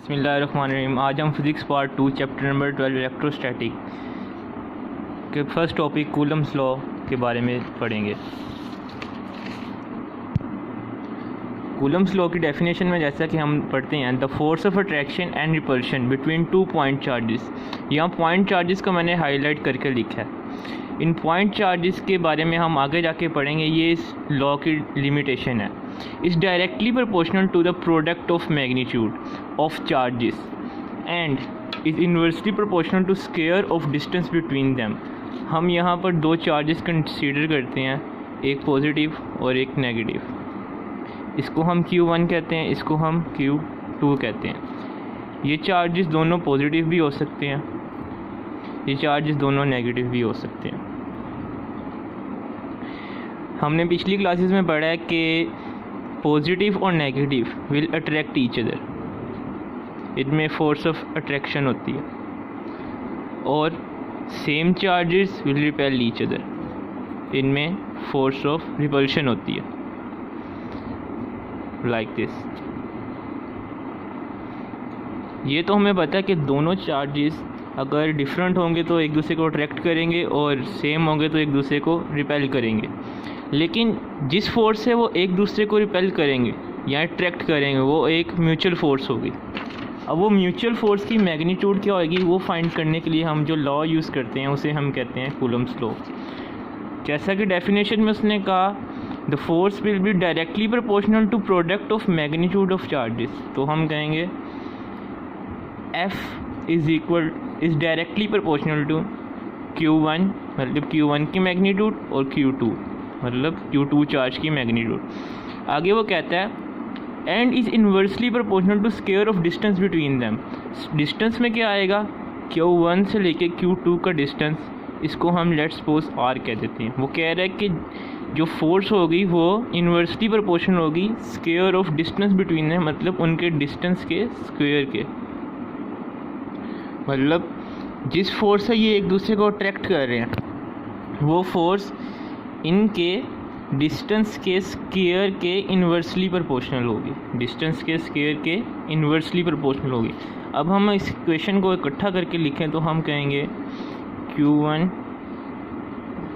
बिस्मिल्लाहिर्रहमानिर्रहीम। आज हम physics part 2 chapter number 12 electrostatic के फर्स्ट टॉपिक कूलम्स लॉ के बारे में पढ़ेंगे। कूलम्स लॉ की डेफिनेशन में जैसा कि हम पढ़ते हैं, the force of attraction and repulsion between two point charges. यहाँ पॉइंट चार्जेस को मैंने हाईलाइट करके लिखा है। इन पॉइंट चार्जेस के बारे में हम आगे जाके पढ़ेंगे, ये इस लॉ की लिमिटेशन है। Is directly proportional to the product of magnitude of charges and is inversely proportional to square of distance between them. हम यहाँ पर दो चार्जेस कंसीडर करते हैं, एक पॉजिटिव और एक नेगेटिव। इसको हम Q1 कहते हैं, इसको हम Q2 कहते हैं। ये चार्जेस दोनों पॉजिटिव भी हो सकते हैं, ये चार्जेस दोनों नेगेटिव भी हो सकते हैं। हमने पिछली क्लासेस में पढ़ा है कि पॉजिटिव और negative will attract each other, इनमें फोर्स ऑफ अट्रैक्शन होती है, और same charges will repel each other, इनमें फोर्स ऑफ रिपल्शन होती है, लाइक दिस। ये तो हमें पता है कि दोनों चार्जेस अगर डिफरेंट होंगे तो एक दूसरे को अट्रैक्ट करेंगे और सेम होंगे तो एक दूसरे को रिपेल करेंगे। लेकिन जिस फोर्स से वो एक दूसरे को रिपेल करेंगे या अट्रैक्ट करेंगे वो एक म्यूचुअल फोर्स होगी। अब वो म्यूचुअल फोर्स की मैग्नीट्यूड क्या होगी वो फाइंड करने के लिए हम जो लॉ यूज़ करते हैं उसे हम कहते हैं कूलम्स लॉ। जैसा कि डेफिनेशन में उसने कहा, the force will be directly proportional to product of magnitude of charges. तो हम कहेंगे F is directly proportional to Q1 मतलब Q1 की मैग्नीट्यूड और Q2 मतलब Q2 चार्ज की मैग्नीट्यूड। आगे वो कहता है and is inversely proportional to square of distance between them. Distance में क्या आएगा, Q1 से लेके Q2 का डिस्टेंस, इसको हम लेट्स सपोज R कह देते हैं। वो कह रहा है कि जो फोर्स होगी वो इन्वर्सली प्रोपोर्शनल होगी square of distance between them, मतलब उनके डिस्टेंस के स्क्वायर के। मतलब जिस फोर्स से ये एक दूसरे को अट्रैक्ट कर रहे हैं वो फोर्स इनके डिस्टेंस के स्क्वायर के इन्वर्सली प्रोपोर्शनल होगी, डिस्टेंस के स्क्वायर के इन्वर्सली प्रोपोर्शनल होगी। अब हम इस इक्वेशन को इकट्ठा करके लिखें तो हम कहेंगे Q1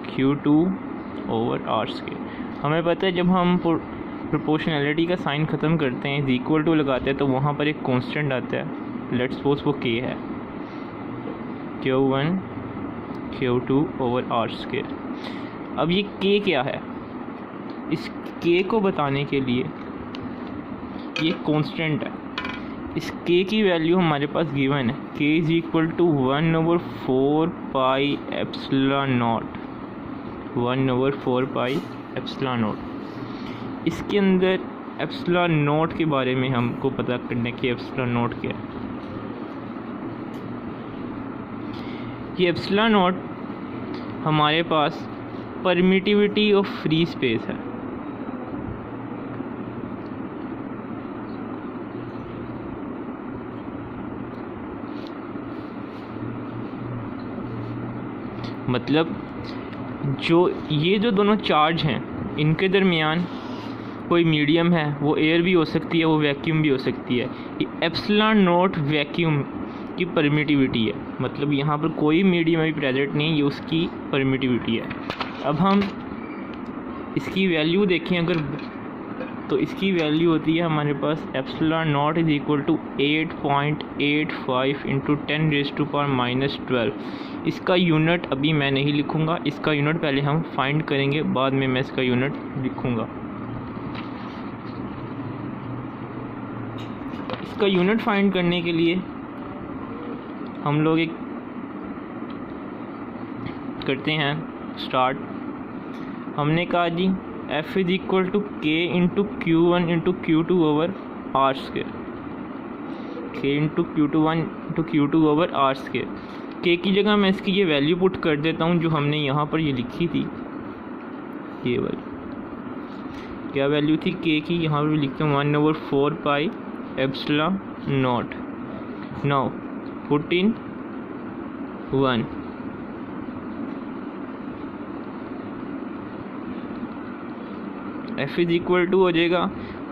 Q2 over R square. हमें पता है जब हम प्रोपोर्शनैलिटी का साइन ख़त्म करते हैं, इज इक्वल टू लगाते हैं, तो वहाँ पर एक कांस्टेंट आता है, लेट्स सपोज वो K है, Q1 Q2 over R square. अब ये K क्या है, इस K को बताने के लिए ये कांस्टेंट है। इस K की वैल्यू हमारे पास गिवन है, K is equal to 1/4 pi epsilon naught, 1/4 pi epsilon naught. इसके अंदर एप्सिलॉन नॉट के बारे में हमको पता करना है कि एप्सिलॉन नॉट क्या है। ये एप्सिलॉन नॉट हमारे पास परमिटिविटी ऑफ फ्री स्पेस है। मतलब जो दोनों चार्ज हैं इनके दरमियान कोई मीडियम है, वो एयर भी हो सकती है, वो वैक्यूम भी हो सकती है। ये एप्सिलॉन नॉट वैक्यूम की परमिटिविटी है, मतलब यहाँ पर कोई मीडियम अभी प्रेजेंट नहीं, ये उसकी परमिटिविटी है। अब हम इसकी वैल्यू देखें अगर, तो इसकी वैल्यू होती है हमारे पास epsilon naught is equal to 8.85 into 10⁻⁻12। इसका यूनिट अभी मैं नहीं लिखूँगा, इसका यूनिट पहले हम फाइंड करेंगे, बाद में मैं इसका यूनिट लिखूँगा। इसका यूनिट फाइंड करने के लिए हम लोग एक करते हैं स्टार्ट। हमने कहा जी F is equal to K into Q1 into Q2 over R square, K into Q1 into Q2 over R square. K की जगह मैं इसकी ये वैल्यू पुट कर देता हूँ जो हमने यहाँ पर ये लिखी थी, ये वाली क्या वैल्यू थी K की, यहाँ पर लिखते हैं 1/4 pi epsilon naught. Now put in 1, F is equal to हो जाएगा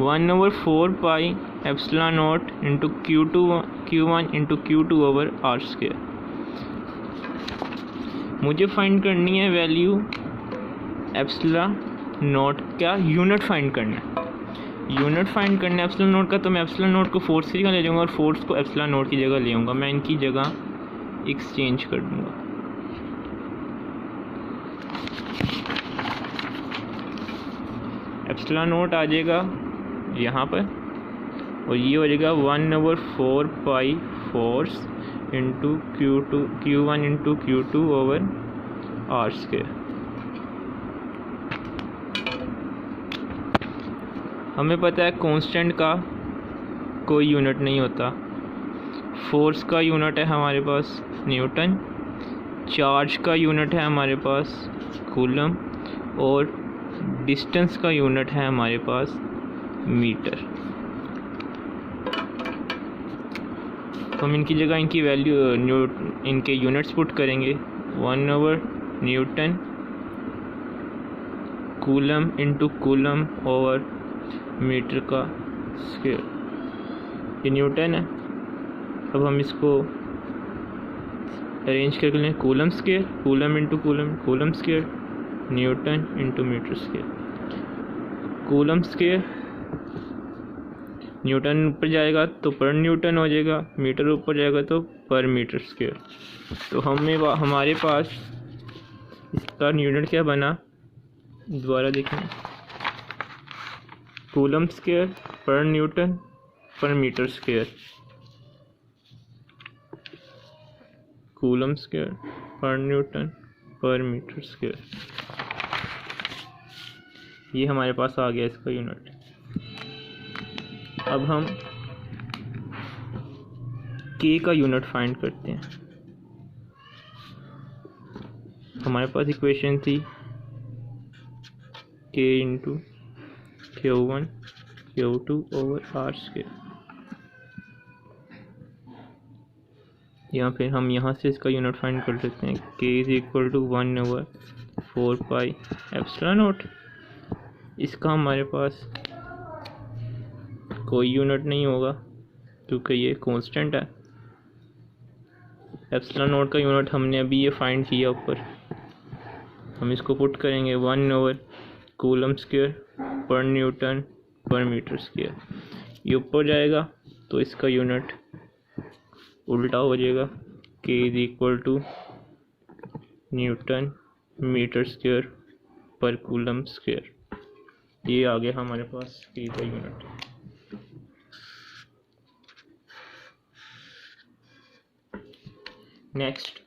1/4 pi epsilon naught into Q1 into Q2 over R square. मुझे फाइंड करनी है वैल्यू एप्सिलॉन नॉट का, यूनिट फाइंड करना है, यूनिट फाइंड करना है एप्सिलॉन नॉट का। तो मैं एप्सिलॉन नॉट को फोर्स की जगह ले जाऊँगा और फोर्स को एप्सिलॉन नॉट की जगह ले आऊँगा। मैं इनकी जगह एक्सचेंज कर दूँगा। एप्सिलॉन नॉट आ जाएगा यहाँ पर और ये हो जाएगा 1/4 pi force into Q1 into Q2 over R square. हमें पता है कांस्टेंट का कोई यूनिट नहीं होता। फोर्स का यूनिट है हमारे पास न्यूटन, चार्ज का यूनिट है हमारे पास कूलम और डिस्टेंस का यूनिट है हमारे पास मीटर। तो हम इनकी जगह इनकी वैल्यू इनके यूनिट्स पुट करेंगे। 1/न्यूटन coulomb into coulomb over metre का स्क्वायर। ये न्यूटन है। अब हम इसको अरेंज करके लें, coulomb square, coulomb into coulomb, coulomb square, newton into metre square. Coulomb square newton ऊपर जाएगा तो पर न्यूटन हो जाएगा, मीटर ऊपर जाएगा तो पर मीटर स्क्वायर। तो हमारे पास इसका यूनिट क्या बना, दोबारा देखें, कूलम स्क्वायर पर न्यूटन पर मीटर स्क्वायर, कूलम स्क्वायर पर न्यूटन पर मीटर स्क्वायर। ये हमारे पास आ गया इसका यूनिट। अब हम K का यूनिट फाइंड करते हैं। हमारे पास इक्वेशन थी K into Q1 Q2 over R square, या फिर हम यहाँ से इसका यूनिट फाइंड कर सकते हैं। K is equal to 1/4 pi epsilon naught. इसका हमारे पास कोई यूनिट नहीं होगा क्योंकि ये कांस्टेंट है। एप्सिलॉन नॉट का यूनिट हमने अभी ये फाइंड किया ऊपर, हम इसको पुट करेंगे 1/, कूलम स्क्वायर पर न्यूटन पर मीटर स्क्वायर। ये ऊपर जाएगा तो इसका यूनिट उल्टा हो जाएगा, K is equal to newton metre square पर कूलम स्क्वायर। ये आ गया हमारे पास K का यूनिट। नेक्स्ट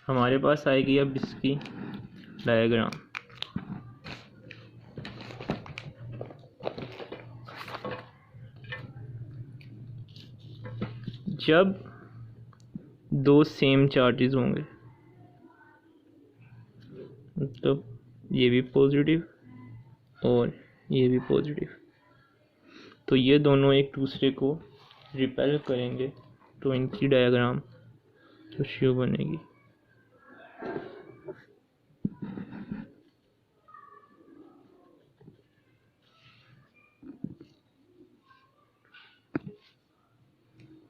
हमारे पास आएगी अब इसकी डायग्राम। जब दो सेम चार्जेस होंगे, मतलब ये भी पॉजिटिव और ये भी पॉजिटिव, तो ये दोनों एक दूसरे को रिपेल करेंगे तो इनकी डायग्राम तो शो बनेगी।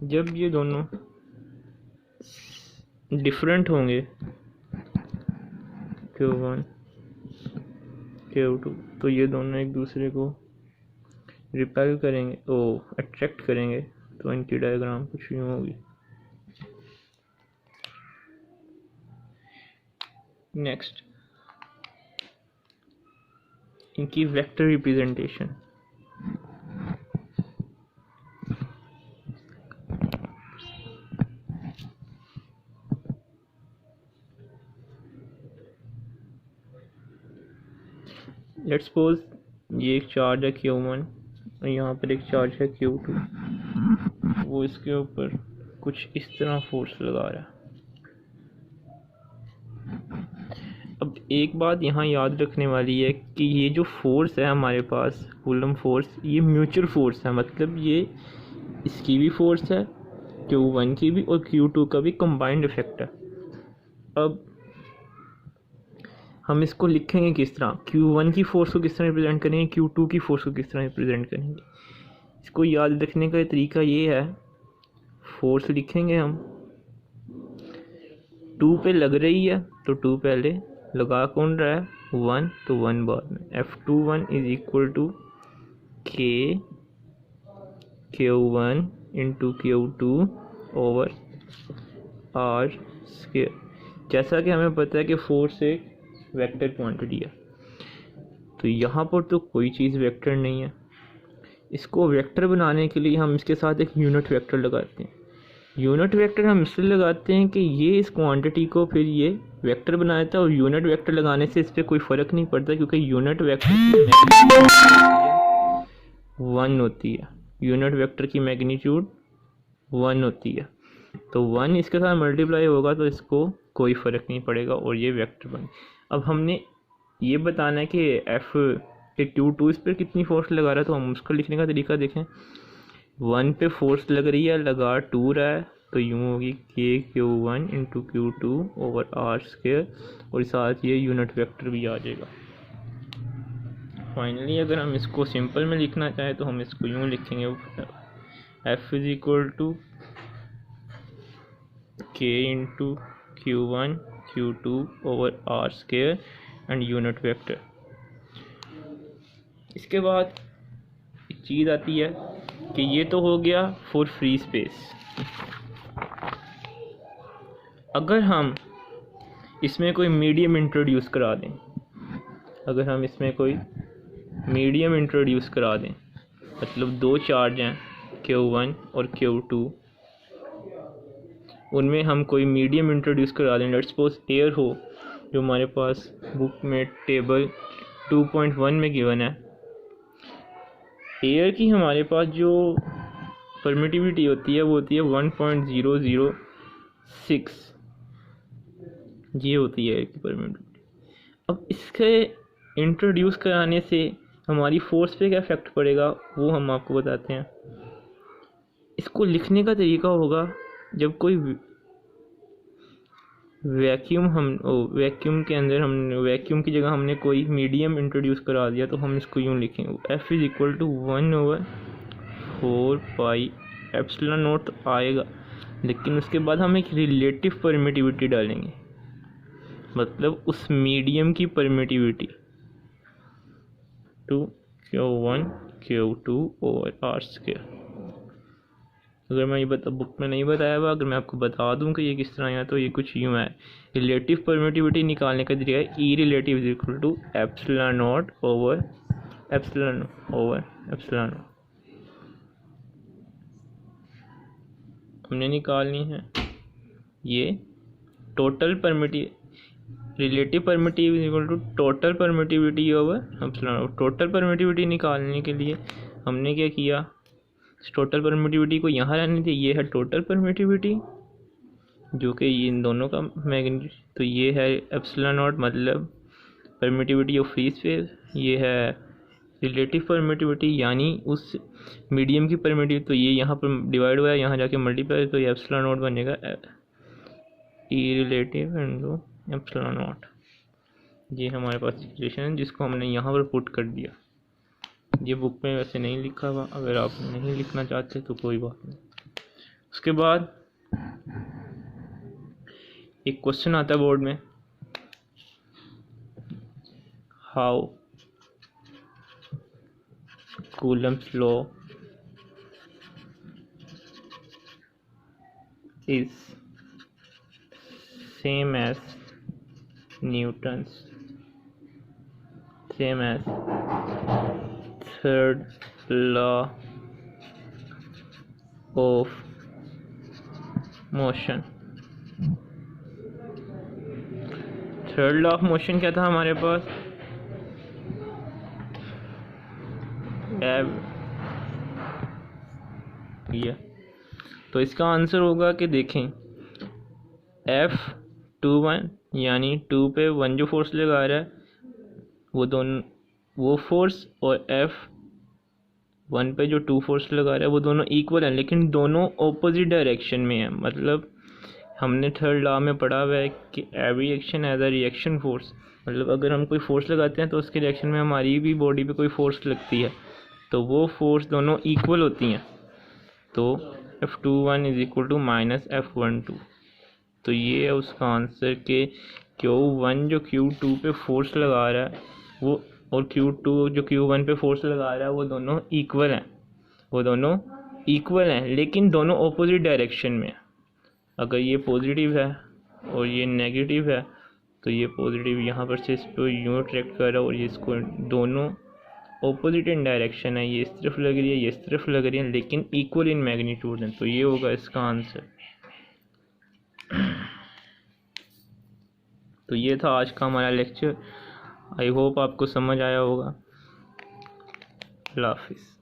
जब ये दोनों डिफरेंट होंगे Q1 Q2, तो ये दोनों एक दूसरे को रिपेल करेंगे, अट्रैक्ट करेंगे, तो इनकी डायग्राम कुछ यूँ होगी। नेक्स्ट इनकी वेक्टर रिप्रेजेंटेशन। लेट्स सपोज ये एक चार्ज है Q1 और यहाँ पर एक चार्ज है Q2, वो इसके ऊपर कुछ इस तरह फोर्स लगा रहा है। अब एक बात यहाँ याद रखने वाली है कि ये जो फोर्स है हमारे पास कूलम फोर्स, ये म्यूचुअल फोर्स है, मतलब ये इसकी भी फोर्स है Q1 की भी और Q2 का भी कंबाइंड इफेक्ट है। अब हम इसको लिखेंगे किस तरह, Q1 की फोर्स को किस तरह रिप्रेजेंट करेंगे, Q2 की फोर्स को किस तरह रिप्रेजेंट करेंगे। इसको याद रखने का तरीका ये है, फोर्स लिखेंगे हम 2 पे लग रही है तो 2 पहले लगा कौन रहा है 1, तो 1 बाद में। F21 is equal to K Q1 into Q2 over R square. जैसा कि हमें पता है कि फोर्स एक वेक्टर क्वांटिटी है, तो यहाँ पर तो कोई चीज़ वेक्टर नहीं है। इसको वेक्टर बनाने के लिए हम इसके साथ एक यूनिट वेक्टर लगाते हैं। यूनिट वेक्टर हम इसलिए लगाते हैं कि ये इस क्वांटिटी को फिर ये वेक्टर बना देता है, और यूनिट वेक्टर लगाने से इस पर कोई फ़र्क नहीं पड़ता, क्योंकि यूनिट वेक्टर की 1 होती है। यूनिट वेक्टर की मैग्नीट्यूड 1 होती है, तो 1 इसके साथ मल्टीप्लाई होगा तो इसको कोई फ़र्क नहीं पड़ेगा और ये वेक्टर बन। अब हमने ये बताना है कि एफ के Q2 इस पर कितनी फोर्स लगा रहा है, तो हम उसको लिखने का तरीका देखें। 1 पे फोर्स लग रही है, लगा 2 रहा है, तो यूँ होगी KQ1 into Q2 over R square, और साथ ये यूनिट वेक्टर भी आ जाएगा। फाइनली अगर हम इसको सिंपल में लिखना चाहें तो हम इसको यूँ लिखेंगे, F is equal to K into Q1 Q2 over R square and unit vector. इसके बाद एक चीज़ आती है कि ये तो हो गया फॉर फ्री स्पेस। अगर हम इसमें कोई मीडियम इंट्रोड्यूस करा दें, अगर हम इसमें कोई मीडियम इंट्रोड्यूस करा दें, मतलब 2 चार्ज हैं Q1 और Q2, उनमें हम कोई मीडियम इंट्रोड्यूस करा दें। लेट्स सपोज एयर हो, जो हमारे पास बुक में टेबल 2.1 में गिवन है। एयर की हमारे पास जो परमिटिविटी होती है वो होती है 1.006, ये होती है एयर की परमिटिविटी। अब इसके इंट्रोड्यूस कराने से हमारी फोर्स पे क्या इफेक्ट पड़ेगा वो हम आपको बताते हैं। इसको लिखने का तरीका होगा, जब कोई वैक्यूम के अंदर हम वैक्यूम की जगह हमने कोई मीडियम इंट्रोड्यूस करा दिया, तो हम इसको यूँ लिखेंगे, F is equal to 1/4 pi epsilon naught आएगा, लेकिन उसके बाद हम एक रिलेटिव परमिटिविटी डालेंगे, मतलब उस मीडियम की permittivity to Q1 Q2 over R square. अगर मैं ये बुक में नहीं बताया हुआ, अगर मैं आपको बता दूं कि ये किस तरह है, तो ये कुछ यूँ है। रिलेटिव परमिटिविटी निकालने का तरीका है E relative is equal to epsilon naught over epsilon naught. हमने निकालनी है ये total relative permittivity is equal to total permittivity over epsilon naught. Total permittivity निकालने के लिए हमने क्या किया, टोटल परमिटिविटी को यहाँ रहने दी। ये है टोटल परमिटिविटी, जो कि इन दोनों का मैग्नीट्यूड, तो ये है एप्सिलॉन नॉट मतलब परमिटिविटी ऑफ फ्री स्पेस। ये है रिलेटिव परमिटिविटी यानी उस मीडियम की परमिटिविटी, तो ये यहाँ पर डिवाइड हुआ है, यहाँ जाके मल्टीप्लाई, तो ये एप्सिलॉन नॉट बनेगा E relative into epsilon not. ये हमारे पास इक्वेशन है जिसको हमने यहाँ पर पुट कर दिया। ये बुक में वैसे नहीं लिखा हुआ, अगर आप नहीं लिखना चाहते तो कोई बात नहीं। उसके बाद एक क्वेश्चन आता है बोर्ड में, how Coulomb's law is same as Newton's third law of motion। Third law of motion क्या था हमारे पास, तो इसका आंसर होगा कि देखें F21 यानी 2 पे 1 जो फोर्स लगा रहा है वो फोर्स, और F1 पे जो 2 फोर्स लगा रहा है वो दोनों इक्वल हैं, लेकिन दोनों ऑपोजिट डायरेक्शन में है। मतलब हमने थर्ड लॉ में पढ़ा हुआ है कि every action has a reaction force, मतलब अगर हम कोई फोर्स लगाते हैं तो उसके रिएक्शन में हमारी भी बॉडी पे कोई फोर्स लगती है। तो वो फोर्स दोनों इक्वल होती हैं, तो F21 is equal to minus F12। तो ये है उसका आंसर कि Q1 जो Q2 पे फोर्स लगा रहा है वो और Q2 जो Q1 पे फोर्स लगा रहा है वो दोनों इक्वल हैं, वो दोनों इक्वल हैं, लेकिन दोनों ऑपोजिट डायरेक्शन में। अगर ये पॉजिटिव है और ये नेगेटिव है तो ये पॉजिटिव यहाँ पर से इसको यूँ अट्रैक्ट कर रहा है और ये इसको, दोनों ऑपोजिट इन डायरेक्शन है, ये इस तरफ लग रही है, ये इस तरफ लग रही है, लेकिन इक्वल इन मैग्नीट्यूड है। तो ये होगा इसका आंसर। तो ये था आज का हमारा लेक्चर। आई होप आपको समझ आया होगा। अल्लाह हाफिज़।